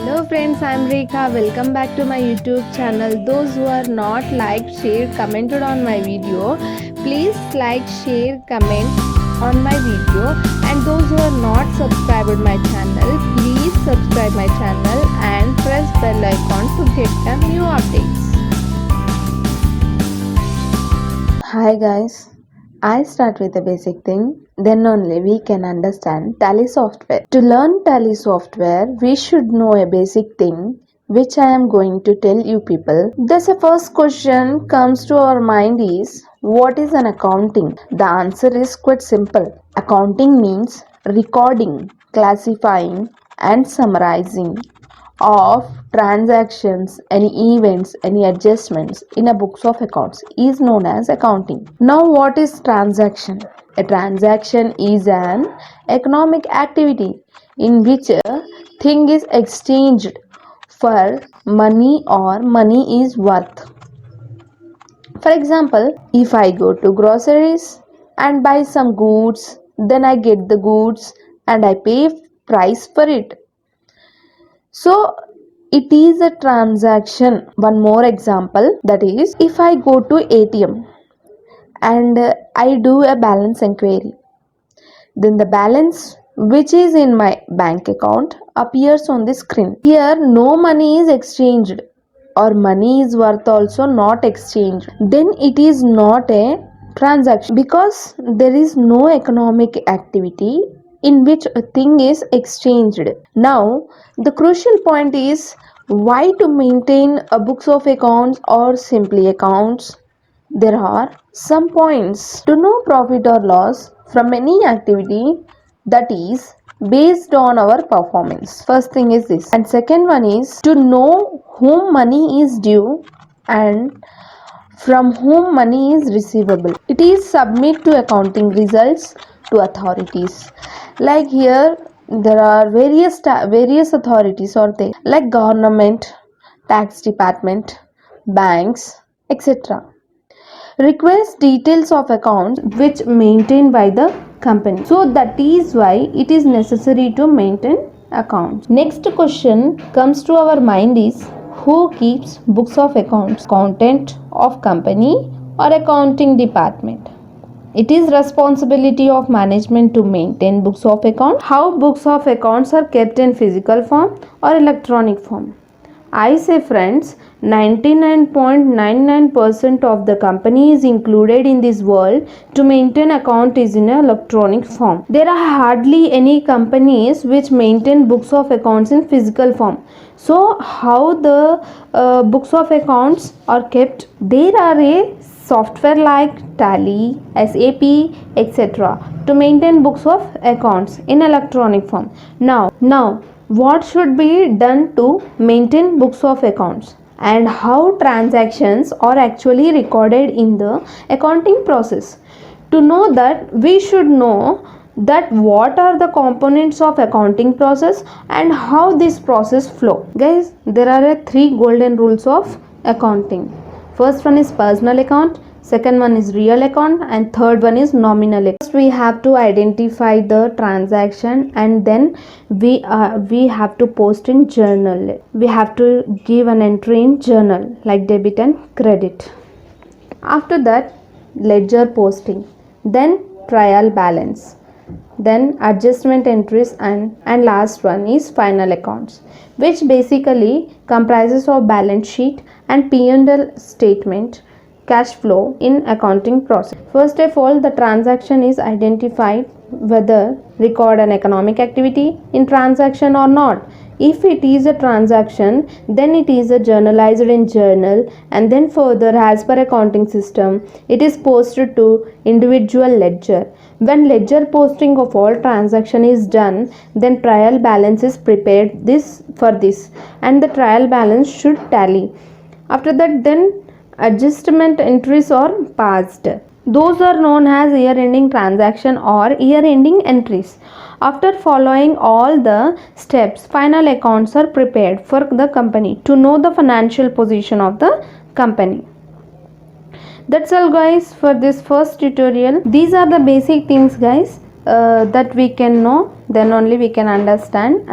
Hello friends, I am Rekha. Welcome back to my YouTube channel. Those who are not liked, shared, commented on my video, please like, share, comment on my video. And those who are not subscribed my channel, please subscribe my channel and press bell icon to get the new updates. Hi guys. I start with a basic thing, then only we can understand Tally software. To learn Tally software, we should know a basic thing which I am going to tell you people. Thus the first question comes to our mind is, what is an accounting? The answer is quite simple. Accounting means recording, classifying and summarizing of transactions, any events, any adjustments in a books of accounts is known as accounting. Now what is transaction? A transaction is an economic activity in which a thing is exchanged for money or money is worth. For example, if I go to groceries and buy some goods, then I get the goods and I pay price for it. So it is a transaction. One more example, that is, if I go to ATM and I do a balance inquiry, then the balance which is in my bank account appears on the screen. Here no money is exchanged or money is worth also not exchanged. Then it is not a transaction because there is no economic activity in which a thing is exchanged. Now the crucial point is, why to maintain a books of accounts or simply accounts? There are some points. To know profit or loss from any activity, that is based on our performance. First thing is this. And second one is to know whom money is due and from whom money is receivable. It is submit to accounting results to authorities. Like here there are various authorities or they like government, tax department, banks, etc. Request details of accounts which maintained by the company. So that is why it is necessary to maintain accounts. Next question comes to our mind is, who keeps books of accounts? Accountant of company or accounting department? It is responsibility of management to maintain books of accounts. How books of accounts are kept in physical form or electronic form? I say friends, 99.99% of the company is included in this world to maintain account is in electronic form. There are hardly any companies which maintain books of accounts in physical form. So how the books of accounts are kept? There are a software like Tally, SAP, etc. to maintain books of accounts in electronic form. Now what should be done to maintain books of accounts and how transactions are actually recorded in the accounting process? To know that, we should know that what are the components of accounting process and how this process flow. Guys, there are three golden rules of accounting. First one is personal account, second one is real account, and third one is nominal account. First we have to identify the transaction and then we have to post in journal. We have to give an entry in journal like debit and credit. After that, ledger posting, then trial balance, then adjustment entries, and last one is final accounts, which basically comprises of balance sheet and P&L statement, cash flow in accounting process. First of all, the transaction is identified whether record an economic activity in transaction or not. If it is a transaction, then it is a journalized in journal, and then further, as per accounting system, it is posted to individual ledger. When ledger posting of all transaction is done, then trial balance is prepared for this, and the trial balance should tally. After that, then adjustment entries are passed. Those are known as year-ending transaction or year-ending entries. After following all the steps, final accounts are prepared for the company to know the financial position of the company. That's all guys for this first tutorial. These are the basic things guys that we can know, then only we can understand.